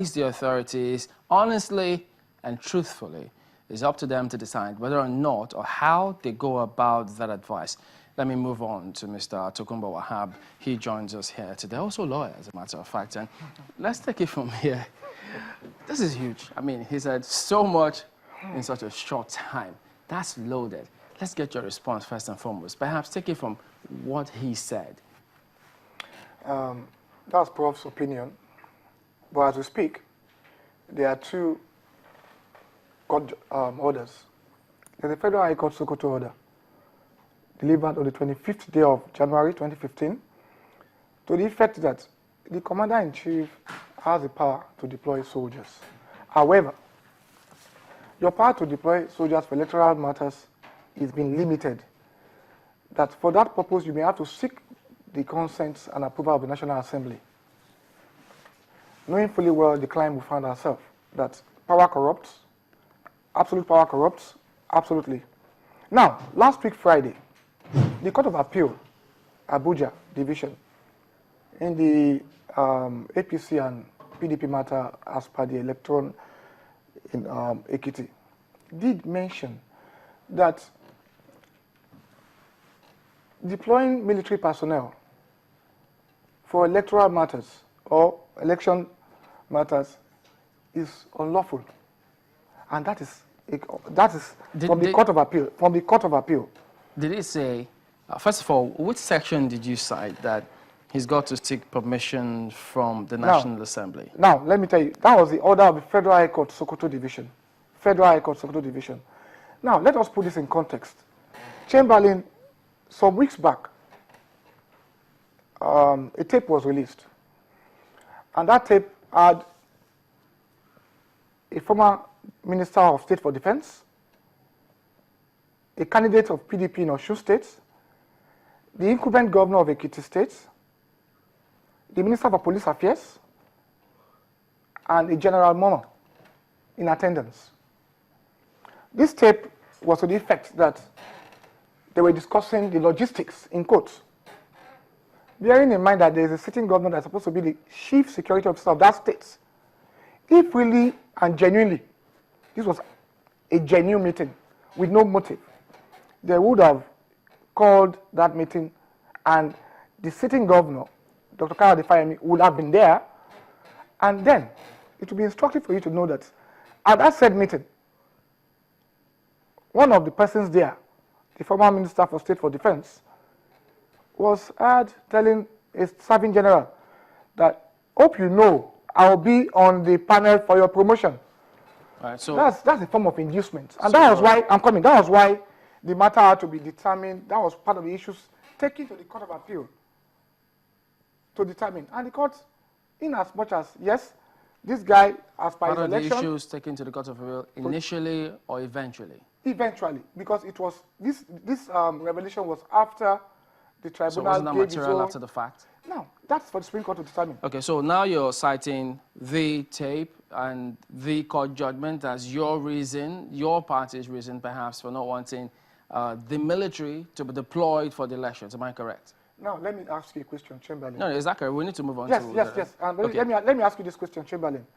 the authorities honestly and truthfully. It's up to them to decide whether or not or how they go about that advice. Let me move on to Mr. Tokunbo Wahab. He joins us here today, also a lawyer, as a matter of fact. And let's take it from here. This is huge. I mean, he said so much in such a short time. That's loaded. Let's get your response first and foremost. Perhaps take it from what he said. That's Prof's opinion. But as we speak, there are two court orders. There's a Federal High Court Sokoto order delivered on the 25th day of January 2015 to the effect that the Commander-in-Chief has the power to deploy soldiers. However, your power to deploy soldiers for electoral matters is being limited. That for that purpose, you may have to seek the consent and approval of the National Assembly. Knowing fully well the climb we found ourselves, that power corrupts, absolute power corrupts, absolutely. Now, last week Friday, the Court of Appeal, Abuja Division, in the APC and PDP matter as per the electron in Ekiti, did mention that deploying military personnel for electoral matters or election matters is unlawful, and that is from the Court of Appeal. From the Court of Appeal. Did it say, first of all, which section did you cite that he's got to seek permission from the National Assembly? Now, let me tell you, that was the order of the Federal High Court Sokoto Division. Federal High Court Sokoto Division. Now, let us put this in context. Chamberlain, some weeks back, a tape was released. And that tape had a former Minister of State for Defense, a candidate of PDP in Osun State, the incumbent governor of Ekiti State, the Minister for Police Affairs, and a General Momo in attendance. This tape was to the effect that they were discussing the logistics in quotes, bearing in mind that there is a sitting governor that's supposed to be the chief security officer of that state. If really and genuinely, this was a genuine meeting with no motive, they would have called that meeting and the sitting governor, Dr. Kayode Fayemi, would have been there, and then it would be instructive for you to know that at that said meeting, one of the persons there, the former Minister for State for Defense, was heard telling a serving general that, hope you know, I'll be on the panel for your promotion. All right, so that's a form of inducement. And that was why I'm coming. That was why the matter had to be determined. That was part of the issues taken to the Court of Appeal to determine. And the court, in as much as, yes, this guy, as per his election... Part of the issues taken to the Court of Appeal initially or eventually? Eventually, because it was, this revelation was after the tribunal. So wasn't that material after the fact? No, that's for the Supreme Court to determine. Okay, so now you're citing the tape and the court judgment as your reason, your party's reason perhaps for not wanting the military to be deployed for the elections. Am I correct? Now, let me ask you a question, Chamberlain. No, is that correct? We need to move on yes, to... Yes. And okay. let me ask you this question, Chamberlain.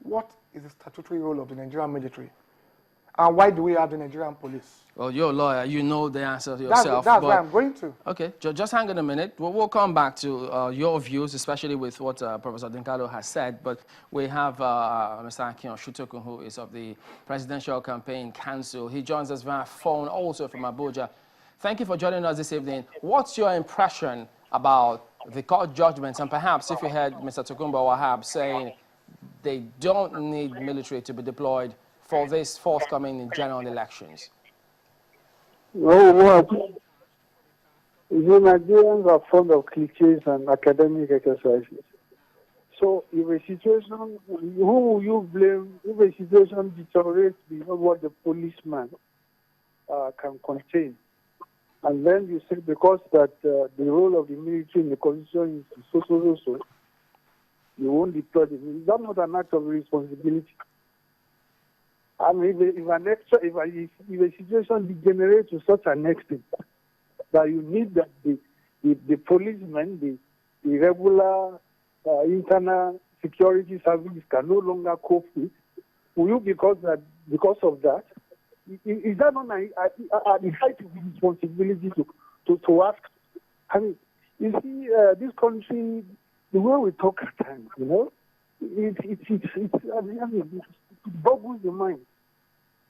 What is the statutory role of the Nigerian military? And why do we have the Nigerian police? Well, you're a lawyer. You know the answer yourself. That's where I'm going to. Okay, just hang on a minute. We'll come back to your views, especially with what Professor Dinkalo has said. But we have Mr. Akion Shutokun, who is of the Presidential Campaign Council. He joins us via phone, also from Abuja. Thank you for joining us this evening. What's your impression about the court judgments? And perhaps if you heard Mr. Tokunbo Wahab saying they don't need military to be deployed for this forthcoming general elections? No, what? The Nigerians are fond of cliches and academic exercises. So if a situation, who will you blame if a situation deteriorates beyond what the policeman can contain? And then you say because that the role of the military in the constitution is so, you won't deploy the military. Is that not an act of responsibility? I mean, if a situation degenerates to such an extent that you need that the policemen, the regular internal security service can no longer cope with? Will you, because of that? Is that not the height of the responsibility to ask? I mean, you see, this country, the way we talk at times, you know, it boggles the mind.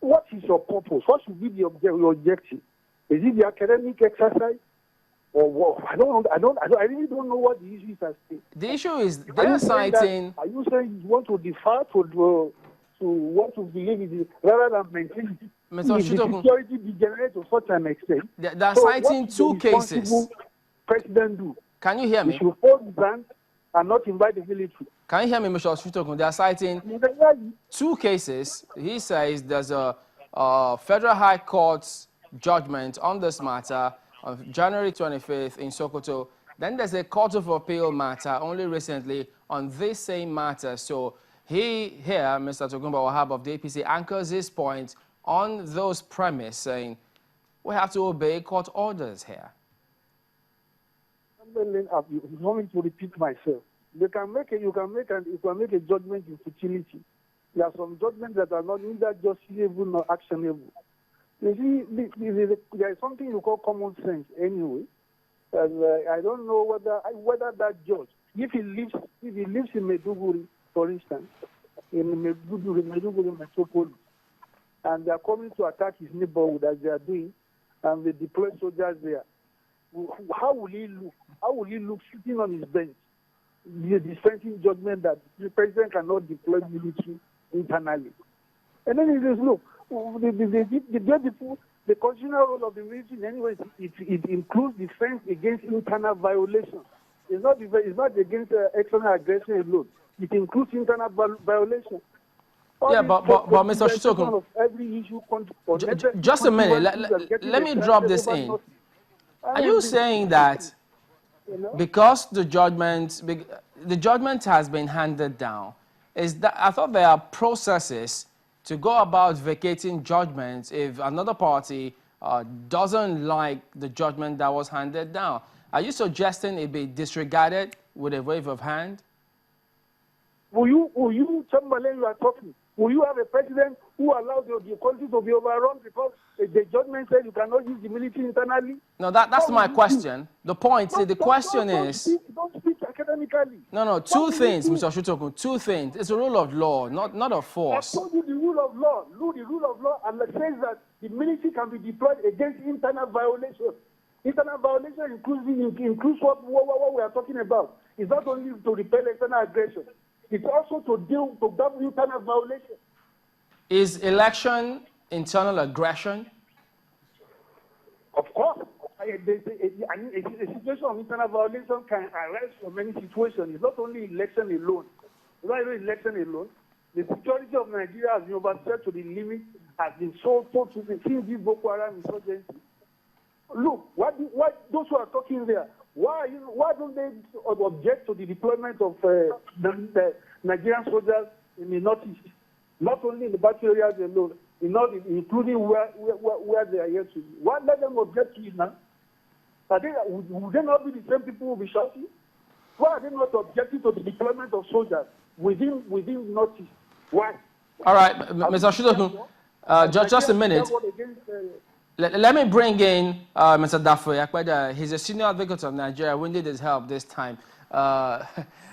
What is your purpose? What should be your objective? Is it the academic exercise? Or what? I really don't know what the issue is at stake. The issue is they're citing. Are you saying you want to defer to what to believe in rather than maintain it? Mr. Shutokun, security degenerate to such an extent. They're citing two cases. President do? Can you hear me? He should hold his hand and not invite the military. Can you hear me, Mr. Shutokun? They're citing two cases. He says there's a Federal High Court's judgment on this matter on January 25th in Sokoto. Then there's a Court of Appeal matter only recently on this same matter. So Mr. Tokunbo Wahab of the APC anchors his point on those premises, saying we have to obey court orders here. I'm going to repeat myself. You can make a judgment in futility. There are some judgments that are not neither justiciable nor actionable. You see, there is something you call common sense anyway. And I don't know whether that judge, if he lives in Maiduguri, for instance, in Maiduguri metropolis, and they are coming to attack his neighborhood as they are doing, and they deploy soldiers there, how will he look? How will he look sitting on his bench, dispensing judgment that the president cannot deploy military internally? And then he says, look, the constitutional role of the military, in any way, it includes defense against internal violations. It's not against external aggression alone. It includes internal violations. Yeah, but Mr. Shutokun, just a minute. Let me drop this in. Are you saying that because the judgment has been handed down, I thought there are processes to go about vacating judgments if another party doesn't like the judgment that was handed down? Are you suggesting it be disregarded with a wave of hand? Will you, Chamberlain, you are talking, will you have a president who allows the country to be overrun because the judgment said you cannot use the military internally? No, that's my question. The point, the question is... Don't speak academically. No, two things, Mr. Shutokun, two things. It's a rule of law, not of force. I told you the rule of law. The rule of law and it says that the military can be deployed against internal violations. Internal violation includes what we are talking about. It's not only to repel external aggression. It's also to deal with internal violation. Is election internal aggression? Of course. A situation of internal violation can arise from many situations. It's not only election alone. The security of Nigeria has been overstretched to the limit, has been so to the since this Boko Haram insurgency. Look, those who are talking there, why don't they object to the deployment of the Nigerian soldiers in the northeast? Not only in the battle areas alone, including where they are here to. Why let them object to it now? Would they not be the same people who will be shouting? Why are they not objecting to the deployment of soldiers within northeast? Why? All right, Mr. Shutokun, just a minute. Let me bring in Mr. Dafo Yakpeda. He's a senior advocate of Nigeria. We need his help this time.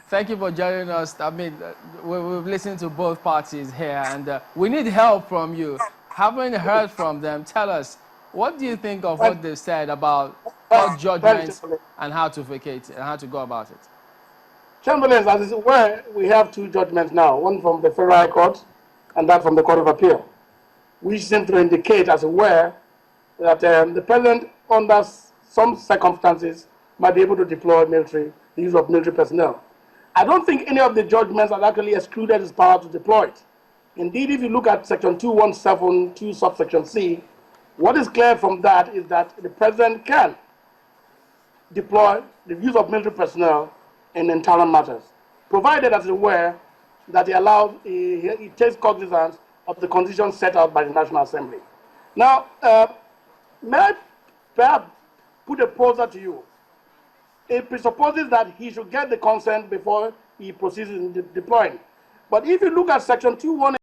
Thank you for joining us. I mean, we've listened to both parties here, and we need help from you. Haven't heard from them. Tell us, what do you think of what they said about court judgments and how to vacate it and how to go about it? Chamberlain, as is aware, we have two judgments now, one from the Federal High Court and that from the Court of Appeal, which seem to indicate, as aware, that the president, under some circumstances, might be able to deploy the use of military personnel. I don't think any of the judgments have actually excluded his power to deploy it. Indeed, if you look at Section 2172, subsection C, what is clear from that is that the president can deploy the use of military personnel in internal matters, provided, as aware, that he takes cognizance of the conditions set out by the National Assembly. Now, may I perhaps put a poser to you? It presupposes that he should get the consent before he proceeds in deploying. But if you look at Section 218,